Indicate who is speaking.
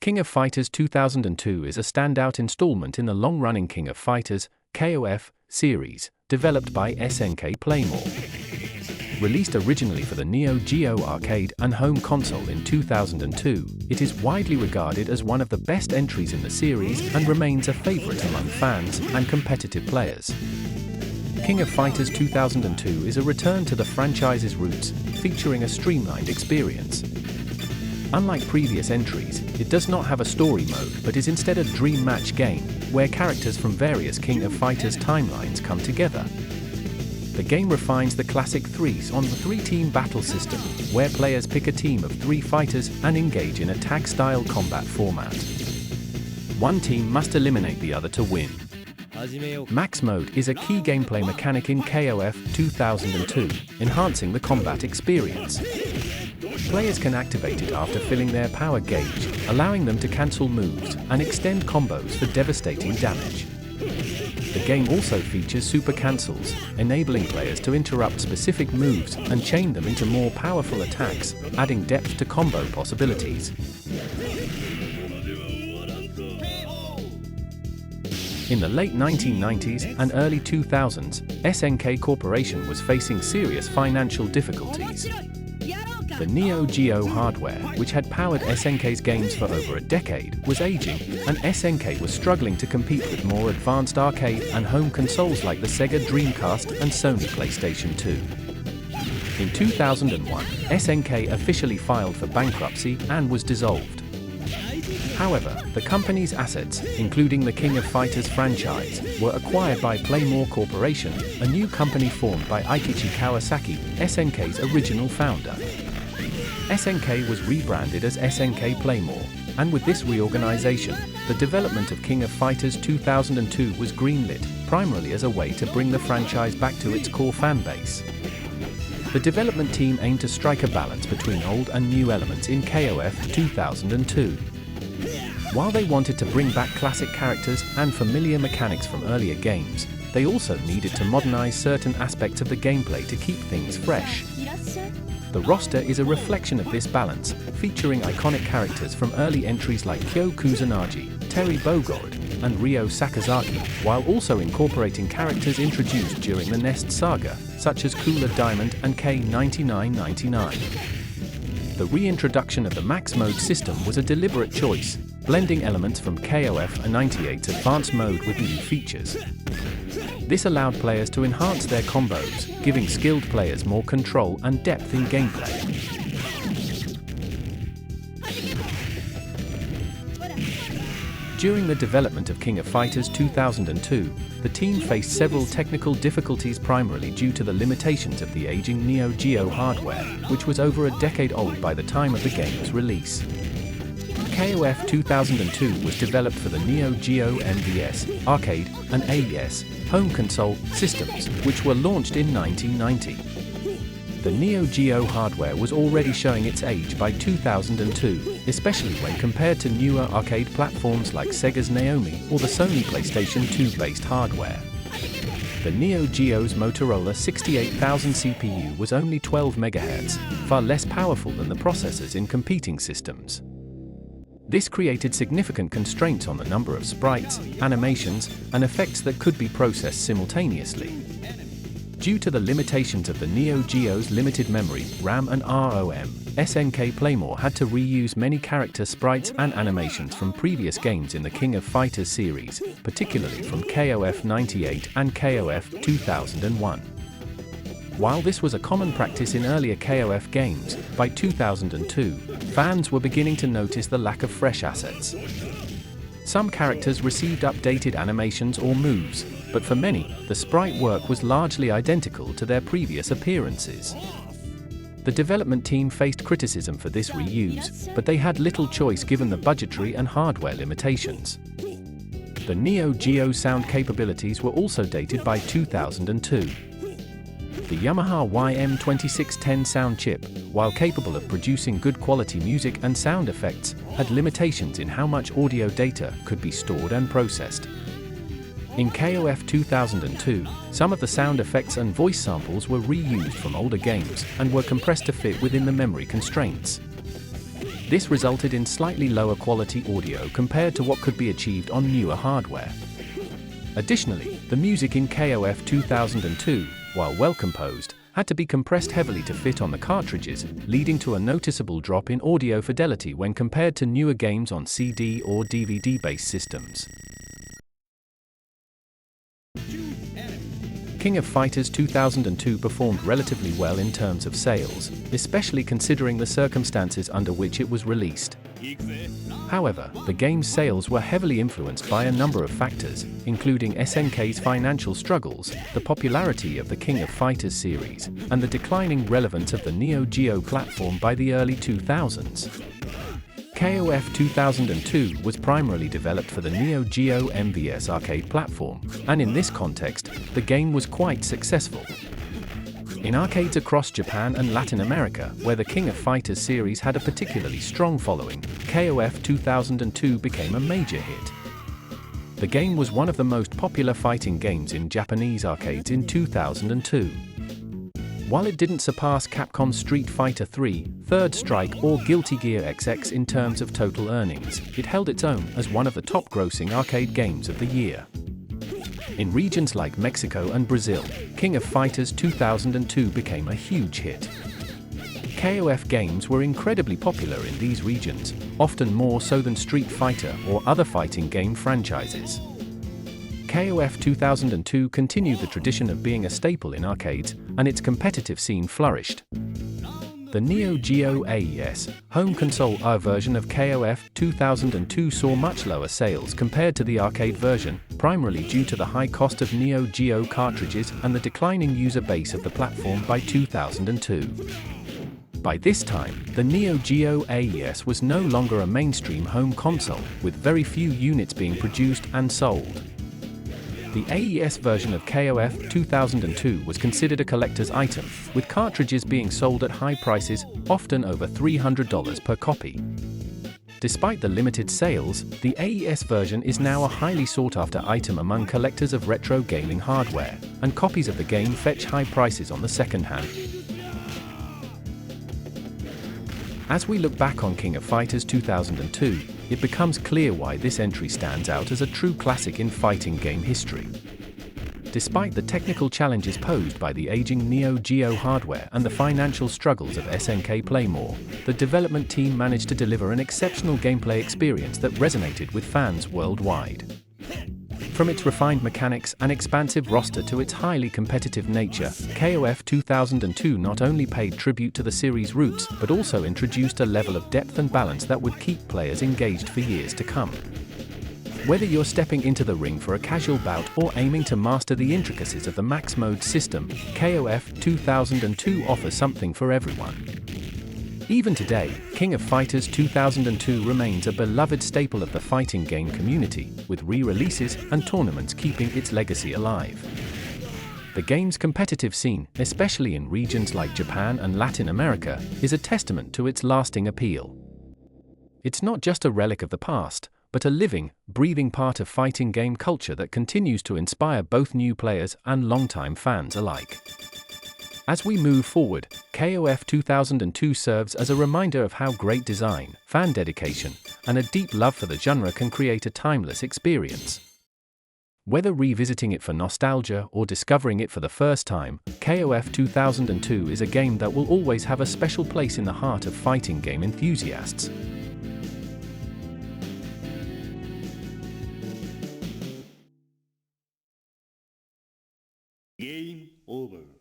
Speaker 1: King of Fighters 2002 is a standout installment in the long-running King of Fighters (KOF) series, developed by SNK Playmore. Released originally for the Neo Geo arcade and home console in 2002, it is widely regarded as one of the best entries in the series and remains a favorite among fans and competitive players. King of Fighters 2002 is a return to the franchise's roots, featuring a streamlined experience. Unlike previous entries, it does not have a story mode but is instead a dream match game, where characters from various King of Fighters timelines come together. The game refines the classic 3-on-3 team battle system, where players pick a team of 3 fighters and engage in a tag-style combat format. One team must eliminate the other to win. Max Mode is a key gameplay mechanic in KOF 2002, enhancing the combat experience. Players can activate it after filling their power gauge, allowing them to cancel moves and extend combos for devastating damage. The game also features super cancels, enabling players to interrupt specific moves and chain them into more powerful attacks, adding depth to combo possibilities. In the late 1990s and early 2000s, SNK Corporation was facing serious financial difficulties. The Neo Geo hardware, which had powered SNK's games for over a decade, was aging, and SNK was struggling to compete with more advanced arcade and home consoles like the Sega Dreamcast and Sony PlayStation 2. In 2001, SNK officially filed for bankruptcy and was dissolved. However, the company's assets, including the King of Fighters franchise, were acquired by Playmore Corporation, a new company formed by Eikichi Kawasaki, SNK's original founder. SNK was rebranded as SNK Playmore, and with this reorganization, the development of King of Fighters 2002 was greenlit, primarily as a way to bring the franchise back to its core fan base. The development team aimed to strike a balance between old and new elements in KOF 2002. While they wanted to bring back classic characters and familiar mechanics from earlier games, they also needed to modernize certain aspects of the gameplay to keep things fresh. The roster is a reflection of this balance, featuring iconic characters from early entries like Kyo Kusanagi, Terry Bogard, and Ryo Sakazaki, while also incorporating characters introduced during the Nest saga, such as Cooler Diamond and K9999. The reintroduction of the Max Mode system was a deliberate choice, blending elements from KOF 98's advanced mode with new features. This allowed players to enhance their combos, giving skilled players more control and depth in gameplay. During the development of King of Fighters 2002, the team faced several technical difficulties primarily due to the limitations of the aging Neo Geo hardware, which was over a decade old by the time of the game's release. KOF 2002 was developed for the Neo Geo MVS, arcade, and AES, home console, systems, which were launched in 1990. The Neo Geo hardware was already showing its age by 2002, especially when compared to newer arcade platforms like Sega's Naomi or the Sony PlayStation 2-based hardware. The Neo Geo's Motorola 68000 CPU was only 12 MHz, far less powerful than the processors in competing systems. This created significant constraints on the number of sprites, animations, and effects that could be processed simultaneously. Due to the limitations of the Neo Geo's limited memory, RAM and ROM, SNK Playmore had to reuse many character sprites and animations from previous games in the King of Fighters series, particularly from KOF 98 and KOF 2001. While this was a common practice in earlier KOF games, by 2002, fans were beginning to notice the lack of fresh assets. Some characters received updated animations or moves, but for many, the sprite work was largely identical to their previous appearances. The development team faced criticism for this reuse, but they had little choice given the budgetary and hardware limitations. The Neo Geo sound capabilities were also dated by 2002. The Yamaha YM2610 sound chip, while capable of producing good quality music and sound effects, had limitations in how much audio data could be stored and processed. In KOF 2002, some of the sound effects and voice samples were reused from older games and were compressed to fit within the memory constraints. This resulted in slightly lower quality audio compared to what could be achieved on newer hardware. Additionally, the music in KOF 2002, while well composed, had to be compressed heavily to fit on the cartridges, leading to a noticeable drop in audio fidelity when compared to newer games on CD or DVD-based systems. King of Fighters 2002 performed relatively well in terms of sales, especially considering the circumstances under which it was released. However, the game's sales were heavily influenced by a number of factors, including SNK's financial struggles, the popularity of the King of Fighters series, and the declining relevance of the Neo Geo platform by the early 2000s. KOF 2002 was primarily developed for the Neo Geo MVS arcade platform, and in this context, the game was quite successful. In arcades across Japan and Latin America, where the King of Fighters series had a particularly strong following, KOF 2002 became a major hit. The game was one of the most popular fighting games in Japanese arcades in 2002. While it didn't surpass Capcom's Street Fighter III, Third Strike or Guilty Gear XX in terms of total earnings, it held its own as one of the top-grossing arcade games of the year. In regions like Mexico and Brazil, King of Fighters 2002 became a huge hit. KOF games were incredibly popular in these regions, often more so than Street Fighter or other fighting game franchises. KOF 2002 continued the tradition of being a staple in arcades, and its competitive scene flourished. The Neo Geo AES, home console version of KOF 2002 saw much lower sales compared to the arcade version, primarily due to the high cost of Neo Geo cartridges and the declining user base of the platform by 2002. By this time, the Neo Geo AES was no longer a mainstream home console, with very few units being produced and sold. The AES version of KOF 2002 was considered a collector's item, with cartridges being sold at high prices, often over $300 per copy. Despite the limited sales, the AES version is now a highly sought-after item among collectors of retro gaming hardware, and copies of the game fetch high prices on the second-hand. As we look back on King of Fighters 2002, it becomes clear why this entry stands out as a true classic in fighting game history. Despite the technical challenges posed by the aging Neo Geo hardware and the financial struggles of SNK Playmore, the development team managed to deliver an exceptional gameplay experience that resonated with fans worldwide. From its refined mechanics and expansive roster to its highly competitive nature, KOF 2002 not only paid tribute to the series' roots but also introduced a level of depth and balance that would keep players engaged for years to come. Whether you're stepping into the ring for a casual bout or aiming to master the intricacies of the max mode system, KOF 2002 offers something for everyone. Even today, King of Fighters 2002 remains a beloved staple of the fighting game community, with re-releases and tournaments keeping its legacy alive. The game's competitive scene, especially in regions like Japan and Latin America, is a testament to its lasting appeal. It's not just a relic of the past, but a living, breathing part of fighting game culture that continues to inspire both new players and longtime fans alike. As we move forward, KOF 2002 serves as a reminder of how great design, fan dedication, and a deep love for the genre can create a timeless experience. Whether revisiting it for nostalgia or discovering it for the first time, KOF 2002 is a game that will always have a special place in the heart of fighting game enthusiasts.
Speaker 2: Game over.